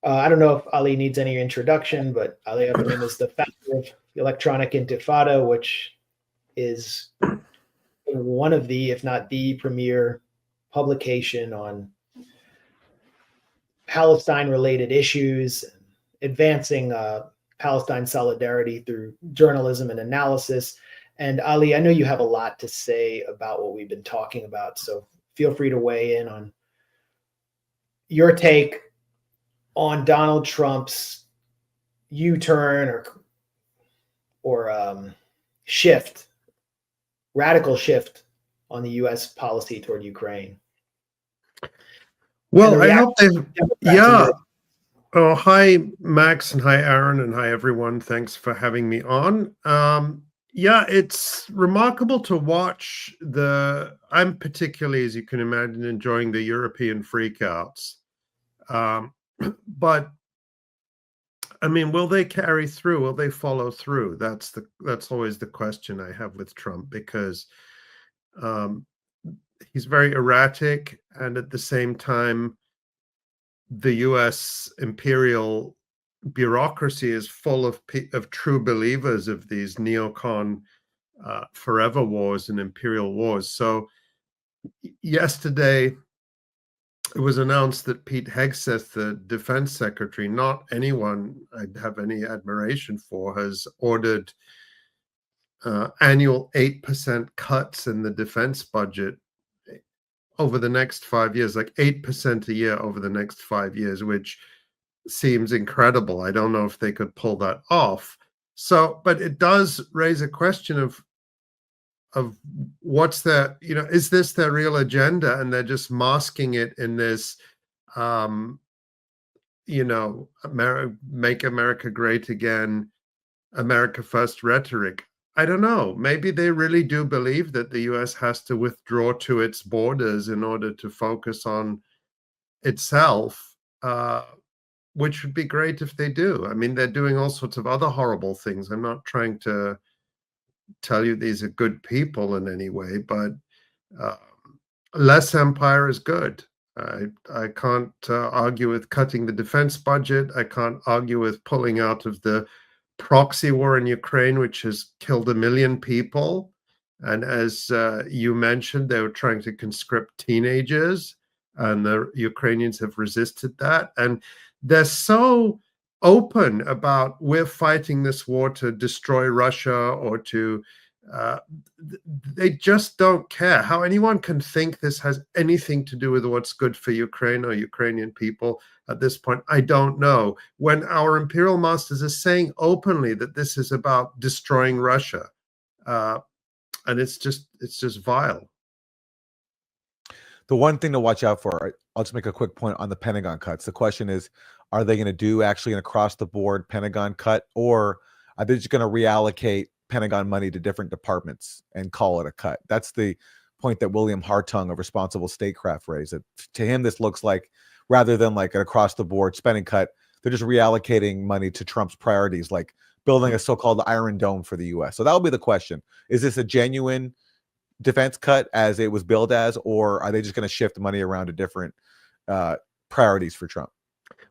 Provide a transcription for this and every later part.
I don't know if Ali needs any introduction, but Ali Abunimah is the founder of Electronic Intifada, which is one of the, if not the premier publication on Palestine-related issues, advancing Palestine solidarity through journalism and analysis. And Ali, I know you have a lot to say about what we've been talking about, so feel free to weigh in on your take on Donald Trump's U-turn or shift, radical shift on the U.S. policy toward Ukraine. Well, I hope they've, yeah. Oh, hi, Max, and hi, Aaron, and hi, everyone. Thanks for having me on. Yeah, it's remarkable to watch I'm particularly, as you can imagine, enjoying the European freakouts. But I mean, will they carry through? Will they follow through? That's always the question I have with Trump, because he's very erratic, and at the same time, the U.S. imperial bureaucracy is full of true believers of these neocon forever wars and imperial wars. So yesterday, it was announced that Pete Hegseth, the defense secretary, not anyone I'd have any admiration for, has ordered annual 8% cuts in the defense budget over the next 5 years, like 8% a year over the next 5 years, which seems incredible. I don't know if they could pull that off. So, but it does raise a question of what's their, is this their real agenda, and they're just masking it in this, make America great again, America first rhetoric. I don't know. Maybe they really do believe that the U.S. has to withdraw to its borders in order to focus on itself, which would be great if they do. I mean, they're doing all sorts of other horrible things. I'm not trying to tell you these are good people in any way, but less empire is good. I can't argue with cutting the defense budget. I can't argue with pulling out of the proxy war in Ukraine, which has killed 1 million people. And as you mentioned, they were trying to conscript teenagers, and the Ukrainians have resisted that. And they're so open about, we're fighting this war to destroy Russia, or to, they just don't care. How anyone can think this has anything to do with what's good for Ukraine or Ukrainian people at this point, I don't know. When our imperial masters are saying openly that this is about destroying Russia, and it's just vile. The one thing to watch out for, I'll just make a quick point on the Pentagon cuts. The question is, are they going to do actually an across-the-board Pentagon cut, or are they just going to reallocate Pentagon money to different departments and call it a cut? That's the point that William Hartung of Responsible Statecraft raised. That to him, this looks like, rather than like an across-the-board spending cut, they're just reallocating money to Trump's priorities, like building a so-called Iron Dome for the U.S. So that'll be the question. Is this a genuine defense cut as it was billed as, or are they just going to shift money around to different priorities for Trump?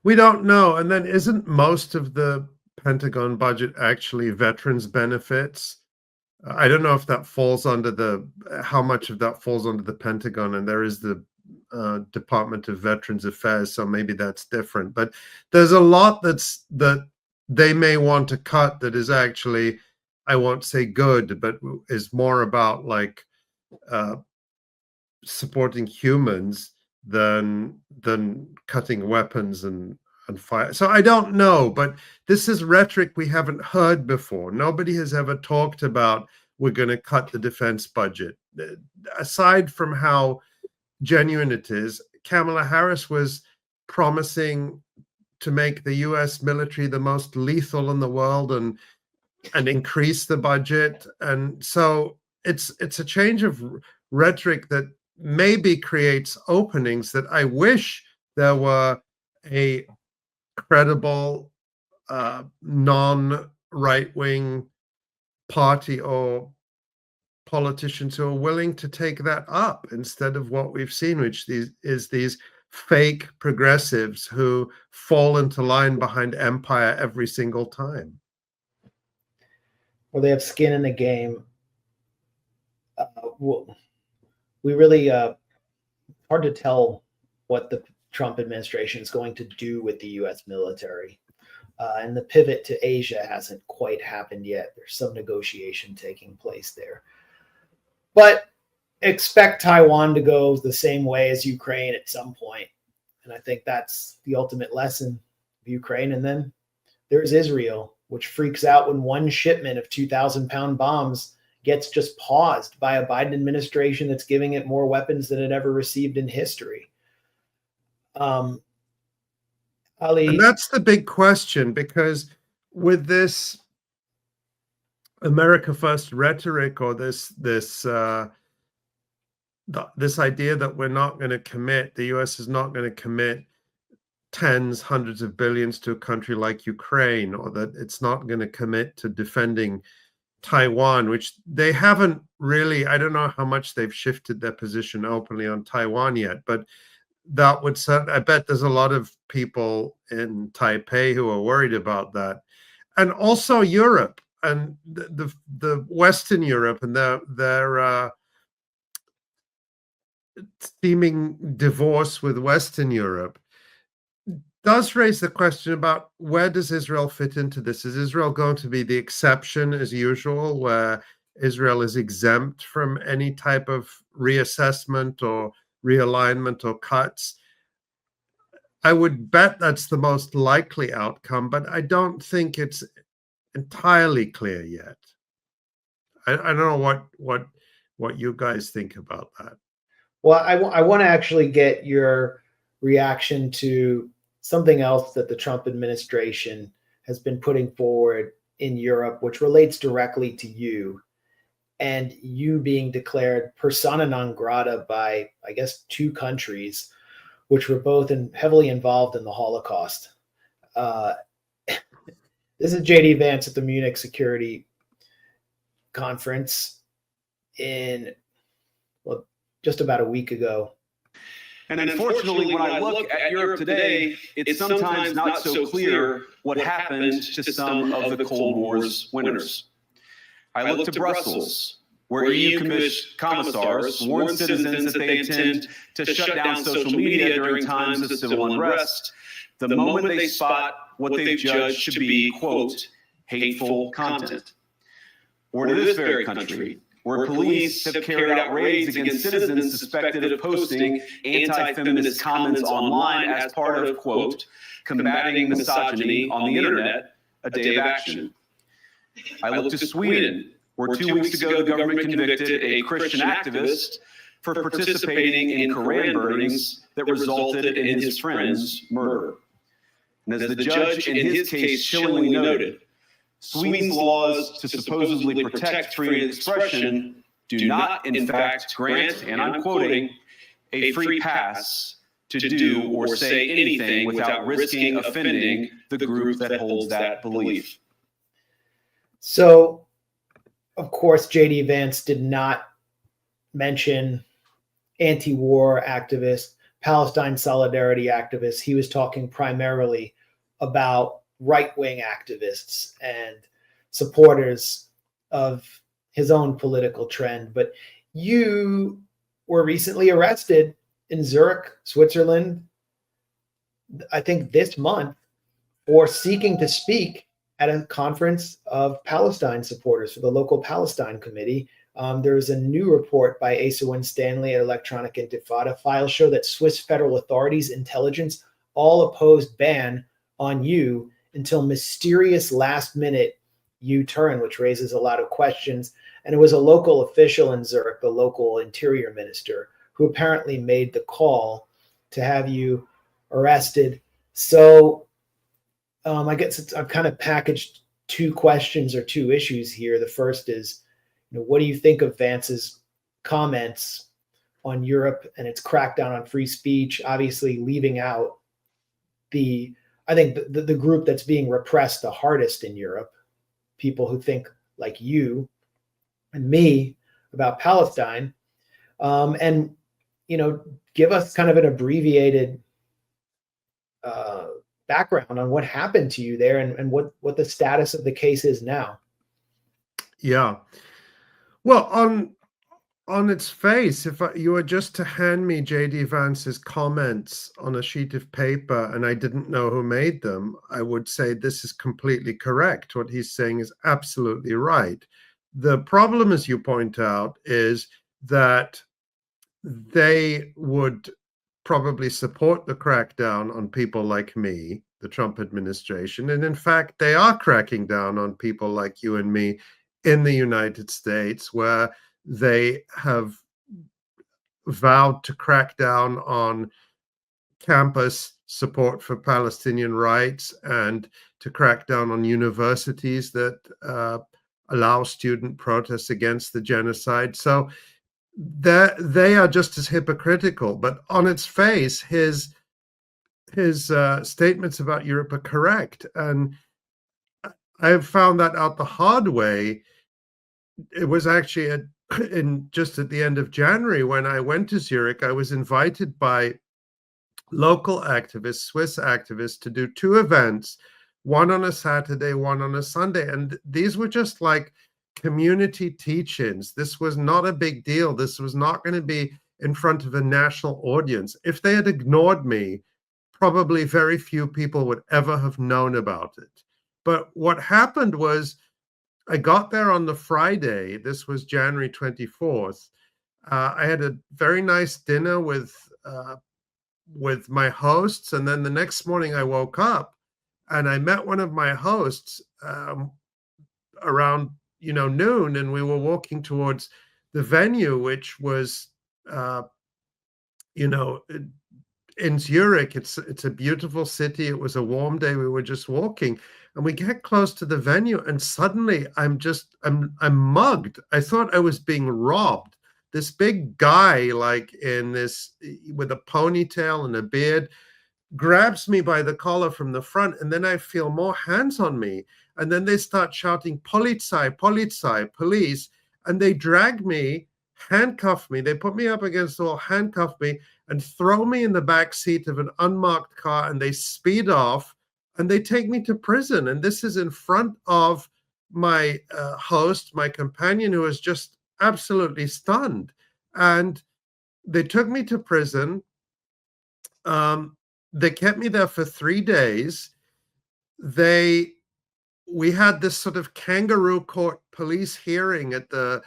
We don't know. And then isn't most of the Pentagon budget actually veterans benefits? I don't know if that falls under how much of that falls under the Pentagon, and there is the Department of Veterans Affairs, so maybe that's different. But there's a lot that they may want to cut that is actually, I won't say good, but is more about like supporting humans than cutting weapons and fire. So I don't know, but this is rhetoric we haven't heard before. Nobody has ever talked about, we're going to cut the defense budget. Aside from how genuine it is, Kamala Harris was promising to make the U.S. military the most lethal in the world and increase the budget. And so it's a change of rhetoric that maybe creates openings that I wish there were a credible non-right-wing party or politicians who are willing to take that up, instead of what we've seen, which is these fake progressives who fall into line behind empire every single time. Well, they have skin in the game. We really hard to tell what the Trump administration is going to do with the U.S. military. And the pivot to Asia hasn't quite happened yet. There's some negotiation taking place there. But expect Taiwan to go the same way as Ukraine at some point. And I think that's the ultimate lesson of Ukraine. And then there's Israel, which freaks out when one shipment of 2,000-pound bombs gets just paused by a Biden administration that's giving it more weapons than it ever received in history. Ali, and that's the big question, because with this America First rhetoric, or this idea that we're not going to commit, the US is not going to commit tens, hundreds of billions to a country like Ukraine, or that it's not going to commit to defending Taiwan, which they haven't really, I don't know how much they've shifted their position openly on Taiwan yet, but that would, I bet there's a lot of people in Taipei who are worried about that. And also Europe and the Western Europe and their seeming divorce with Western Europe does raise the question about, where does Israel fit into this? Is Israel going to be the exception as usual, where Israel is exempt from any type of reassessment or realignment or cuts? I would bet that's the most likely outcome, but I don't think it's entirely clear yet. I don't know what you guys think about that. Well, I want to actually get your reaction to something else that the Trump administration has been putting forward in Europe, which relates directly to you, and you being declared persona non grata by, I guess, 2 countries, which were both heavily involved in the Holocaust. This is J.D. Vance at the Munich Security Conference just about a week ago. And unfortunately, when I look at Europe today, it's sometimes not so clear what happened to some of the Cold War's winners. I look to Brussels, where EU commissars warn citizens that they intend to shut down social media during times of civil unrest, the moment they spot what they've judged to be, quote, hateful content. Or to this very country, where police have carried out raids against citizens suspected of posting anti-feminist comments online as part of, quote, combating misogyny on the internet, a day of action. I look to Sweden, where 2 weeks ago the government convicted a Christian activist for participating in Koran burnings that resulted in his friend's murder. And as the judge in his case chillingly noted, Sweden's laws to supposedly protect free expression do not, in fact, grant, and I'm quoting, a free pass to do or say anything without risking offending the group that holds that belief. So, of course, J.D. Vance did not mention anti-war activists, Palestine solidarity activists. He was talking primarily about right-wing activists and supporters of his own political trend. But you were recently arrested in Zurich, Switzerland, I think this month, for seeking to speak at a conference of Palestine supporters for the local Palestine committee. There's a new report by Asa Winstanley at Electronic Intifada. Files show that Swiss federal authorities' intelligence all opposed ban on you until mysterious last-minute U-turn, which raises a lot of questions. And it was a local official in Zurich, the local interior minister, who apparently made the call to have you arrested. So I guess I've kind of packaged 2 questions or 2 issues here. The first is, what do you think of Vance's comments on Europe and its crackdown on free speech, obviously leaving out I think the group that's being repressed the hardest in Europe, people who think like you and me about Palestine. And give us kind of an abbreviated background on what happened to you there and what the status of the case is now. Yeah. Well, on its face, if you were just to hand me J.D. Vance's comments on a sheet of paper and I didn't know who made them, I would say this is completely correct. What he's saying is absolutely right. The problem, as you point out, is that they would probably support the crackdown on people like me, the Trump administration. And in fact, they are cracking down on people like you and me in the United States, where they have vowed to crack down on campus support for Palestinian rights and to crack down on universities that allow student protests against the genocide. So they are just as hypocritical. But on its face, his statements about Europe are correct. And I have found that out the hard way. It was actually just at the end of January when I went to Zurich. I was invited by local activists, Swiss activists, to do two events, one on a Saturday, one on a Sunday. And these were just like community teach-ins. This was not a big deal. This was not going to be in front of a national audience. If they had ignored me, probably very few people would ever have known about it. But what happened was I got there on the Friday. This was January 24th. I had a very nice dinner with my hosts. And then the next morning I woke up and I met one of my hosts around noon, and we were walking towards the venue, which was in Zurich. It's a beautiful city. It was a warm day. We were just walking and we get close to the venue and suddenly I'm mugged. I thought I was being robbed. This big guy, like in this with a ponytail and a beard, grabs me by the collar from the front, and then I feel more hands on me. And then they start shouting, Polizei, Polizei, police. And they drag me, handcuff me. They put me up against the wall, handcuff me, and throw me in the back seat of an unmarked car. And they speed off and they take me to prison. And this is in front of my host, my companion, who was just absolutely stunned. And they took me to prison. They kept me there for 3 days. We had this sort of kangaroo court police hearing at the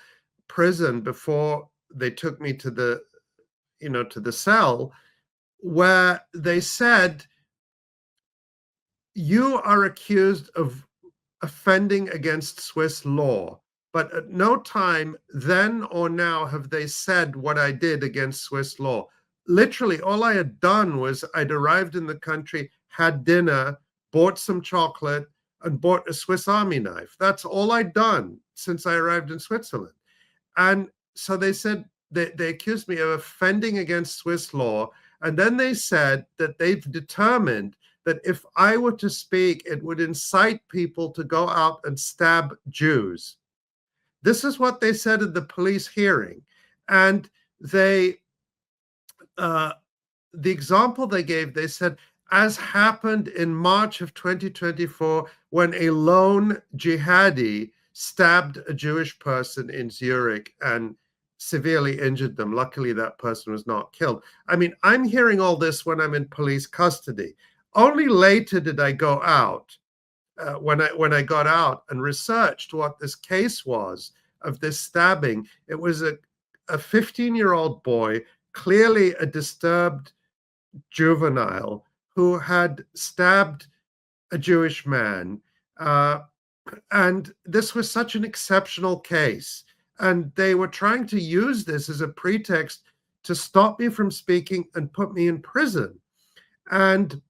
prison before they took me to the cell, where they said, you are accused of offending against Swiss law. But at no time then or now have they said what I did against Swiss law. Literally, all I had done was I'd arrived in the country, had dinner, bought some chocolate, and bought a Swiss Army knife. That's all I'd done since I arrived in Switzerland. And so they said, they accused me of offending against Swiss law. And then they said that they've determined that if I were to speak, it would incite people to go out and stab Jews. This is what they said at the police hearing. And the example they gave, they said, as happened in March of 2024, when a lone jihadi stabbed a Jewish person in Zurich and severely injured them. Luckily, that person was not killed. I mean, I'm hearing all this when I'm in police custody. Only later did I go out, when I got out and researched what this case was of this stabbing. It was a 15-year-old boy, clearly a disturbed juvenile, who had stabbed a Jewish man. And this was such an exceptional case. And they were trying to use this as a pretext to stop me from speaking and put me in prison. And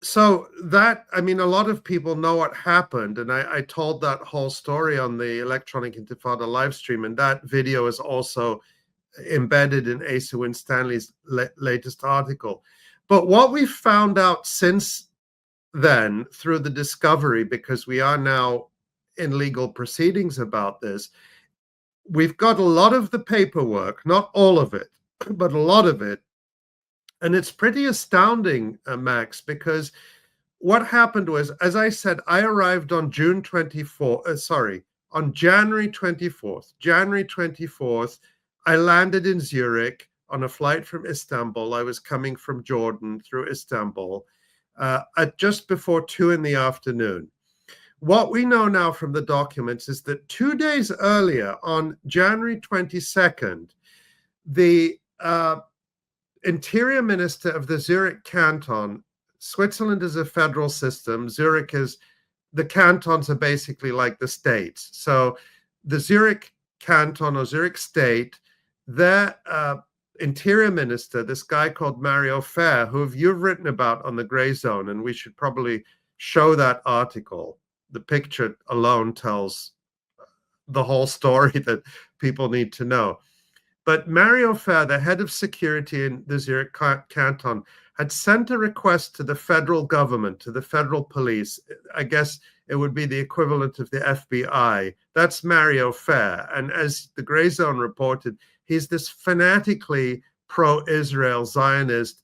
so that, I mean, a lot of people know what happened. And I told that whole story on the Electronic Intifada live stream. And that video is also embedded in Asa Winstanley's latest article. But what we found out since then through the discovery, because we are now in legal proceedings about this, we've got a lot of the paperwork, not all of it, but a lot of it. And it's pretty astounding, Max, because what happened was, as I said, I arrived on January 24th. January 24th, I landed in Zurich on a flight from Istanbul. I was coming from Jordan through Istanbul at just before 2 in the afternoon. What we know now from the documents is that 2 days earlier, on January 22nd, the Interior Minister of the Zurich Canton, Switzerland is a federal system, Zurich is, the cantons are basically like the states. So the Zurich Canton or Zurich State, their Interior Minister, this guy called Mario Fair, who you've written about on the Grayzone, and we should probably show that article. The picture alone tells the whole story that people need to know. But Mario Fair, the head of security in the Zurich Canton, had sent a request to the federal government, to the federal police. I guess it would be the equivalent of the FBI. That's Mario Fair. And as the Grayzone reported, he's this fanatically pro-Israel Zionist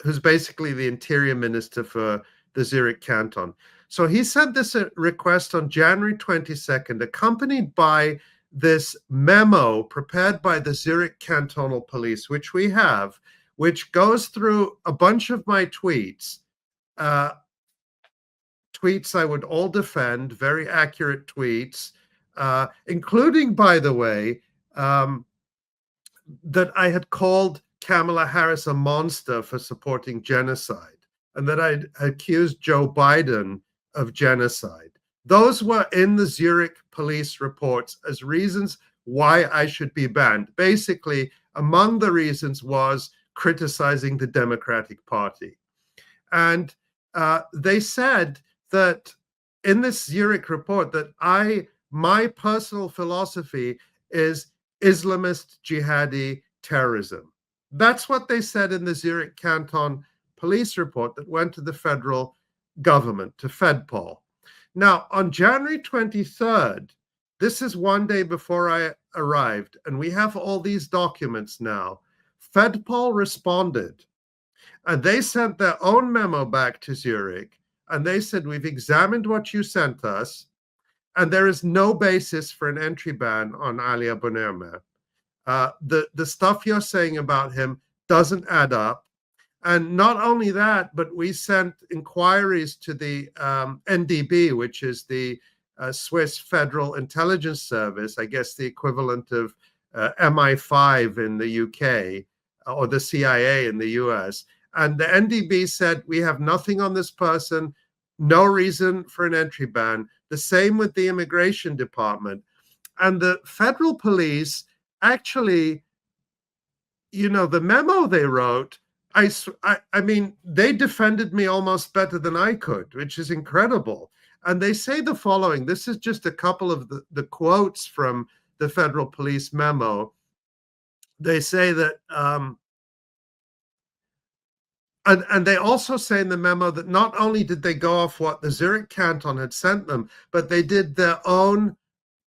who's basically the interior minister for the Zurich Canton. So he sent this request on January 22nd, accompanied by this memo prepared by the Zurich Cantonal Police, which we have, which goes through a bunch of my tweets. Tweets I would all defend, very accurate tweets, including, by the way, that I had called Kamala Harris a monster for supporting genocide, and that I'd accused Joe Biden of genocide. Those were in the Zurich police reports as reasons why I should be banned. Basically, among the reasons was criticizing the Democratic Party. And they said that in this Zurich report that my personal philosophy is Islamist jihadi terrorism. That's what they said in the Zurich Canton police report that went to the federal government, to FedPol. Now, on January 23rd, this is one day before I arrived, and we have all these documents now. FedPol responded, and they sent their own memo back to Zurich, and they said, we've examined what you sent us, and there is no basis for an entry ban on Ali Abunimah. The stuff you're saying about him doesn't add up. And not only that, but we sent inquiries to the NDB, which is the Swiss Federal Intelligence Service, I guess the equivalent of MI5 in the UK or the CIA in the US. And the NDB said, we have nothing on this person, no reason for an entry ban. The same with the Immigration Department. And the federal police actually, the memo they wrote, I mean, they defended me almost better than I could, which is incredible. And they say the following. This is just a couple of the quotes from the federal police memo. They say that, and they also say in the memo that not only did they go off what the Zurich Canton had sent them, but they did their own,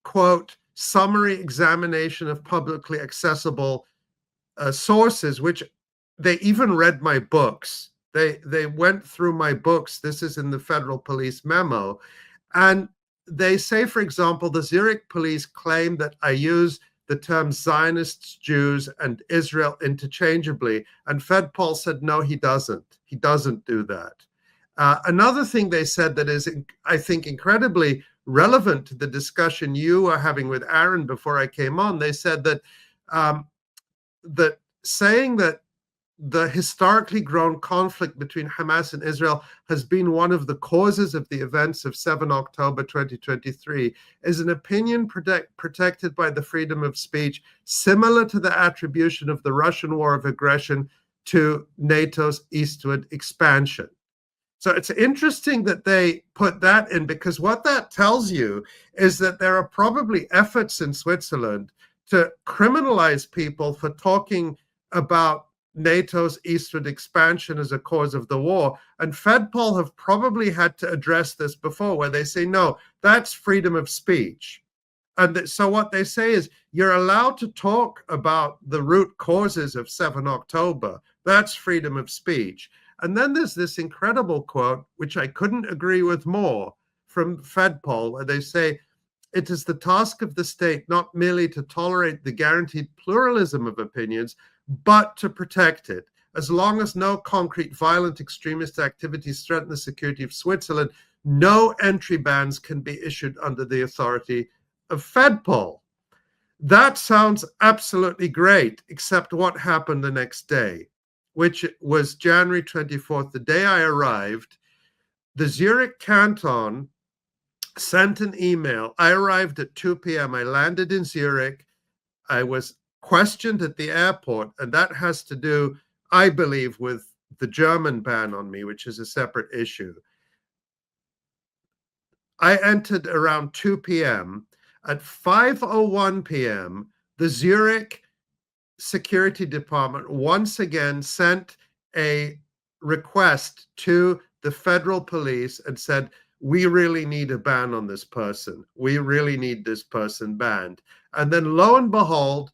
quote, summary examination of publicly accessible sources, which they even read my books. They went through my books. This is in the federal police memo. And they say, for example, the Zurich police claim that I use the terms Zionists, Jews, and Israel interchangeably. And FedPol said, no, he doesn't. He doesn't do that. Another thing they said that is, I think, incredibly relevant to the discussion you were having with Aaron before I came on, they said that saying that the historically grown conflict between Hamas and Israel has been one of the causes of the events of 7 October 2023 is an opinion protected by the freedom of speech, similar to the attribution of the Russian war of aggression to NATO's eastward expansion. So it's interesting that they put that in, because what that tells you is that there are probably efforts in Switzerland to criminalize people for talking about NATO's eastward expansion as a cause of the war. And FedPol have probably had to address this before, where they say, no, that's freedom of speech. And so what they say is you're allowed to talk about the root causes of 7 October. That's freedom of speech. And then there's this incredible quote, which I couldn't agree with more, from FedPol, where they say, it is the task of the state not merely to tolerate the guaranteed pluralism of opinions, but to protect it. As long as no concrete violent extremist activities threaten the security of Switzerland, no entry bans can be issued under the authority of FedPol. That sounds absolutely great, except what happened the next day, which was January 24th, the day I arrived. The Zurich Canton sent an email. I arrived at 2 p.m. I landed in Zurich. I was questioned at the airport, and that has to do, I believe, with the German ban on me, which is a separate issue. I entered around 2 p.m. At 5:01 p.m., the Zurich Security Department once again sent a request to the federal police and said, we really need a ban on this person. We really need this person banned. And then lo and behold,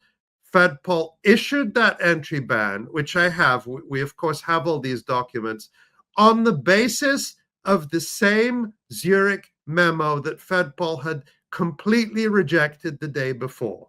FedPol issued that entry ban, which I have. We of course have all these documents on the basis of the same Zurich memo that FedPol had completely rejected the day before.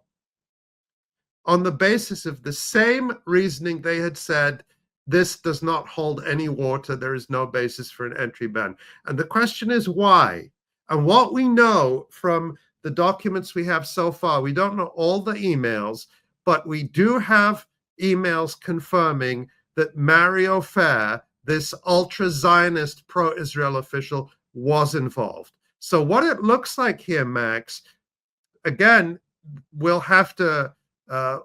On the basis of the same reasoning, they had said, this does not hold any water. There is no basis for an entry ban. And the question is why? And what we know from the documents we have so far, we don't know all the emails, but we do have emails confirming that Mario Fair, this ultra-Zionist pro-Israel official, was involved. So what it looks like here, Max, again, we'll have to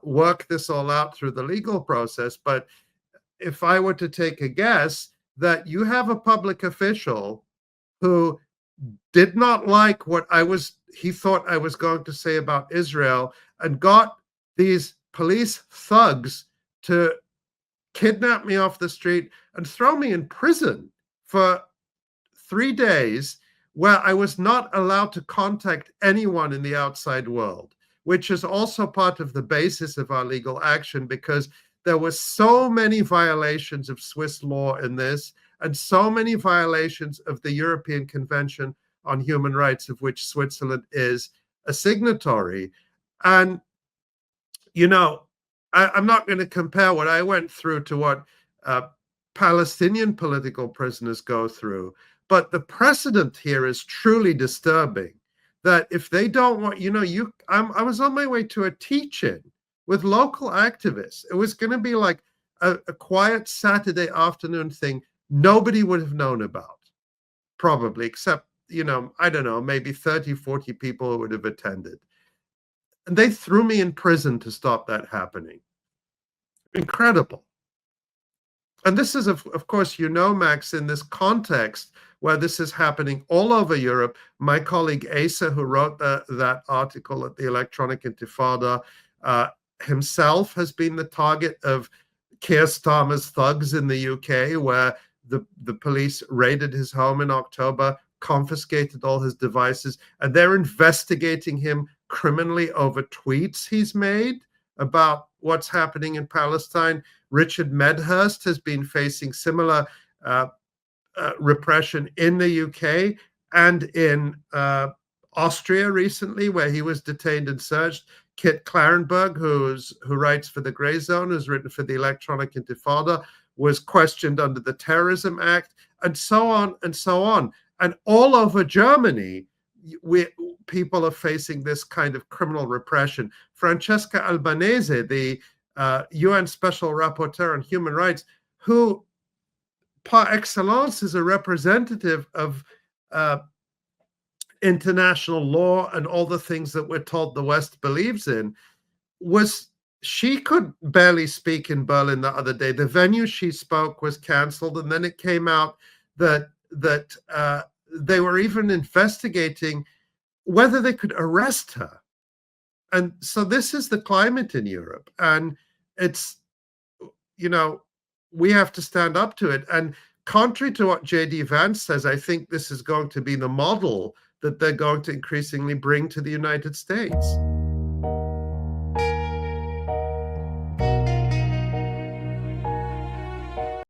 work this all out through the legal process, but if I were to take a guess, that you have a public official who did not like what he thought I was going to say about Israel, and got these police thugs to kidnap me off the street and throw me in prison for 3 days, where I was not allowed to contact anyone in the outside world, which is also part of the basis of our legal action, because there were so many violations of Swiss law in this, and so many violations of the European Convention on Human Rights, of which Switzerland is a signatory. And, you know, I'm not going to compare what I went through to what Palestinian political prisoners go through, but the precedent here is truly disturbing. That if they don't want, I was on my way to a teach-in with local activists. It was going to be like a quiet Saturday afternoon thing nobody would have known about, probably, except, I don't know, maybe 30, 40 people who would have attended. And they threw me in prison to stop that happening. Incredible. And this is, of course, Max, in this context where this is happening all over Europe. My colleague Asa, who wrote that article at the Electronic Intifada, himself has been the target of Keir Starmer's thugs in the UK, where the police raided his home in October, confiscated all his devices, and they're investigating him criminally over tweets he's made about what's happening in Palestine. Richard Medhurst has been facing similar repression in the UK and in Austria recently, where he was detained and searched. Kit Clarenberg, who writes for the Grayzone, who's written for the Electronic Intifada, was questioned under the Terrorism Act, and so on and so on. And all over Germany, people are facing this kind of criminal repression. Francesca Albanese, the UN Special Rapporteur on Human Rights, who par excellence is a representative of international law and all the things that we're told the West believes in, she could barely speak in Berlin the other day. The venue she spoke was canceled, and then it came out that they were even investigating whether they could arrest her. And so this is the climate in Europe, and it's, we have to stand up to it. And contrary to what J.D. Vance says, I think this is going to be the model that they're going to increasingly bring to the United States.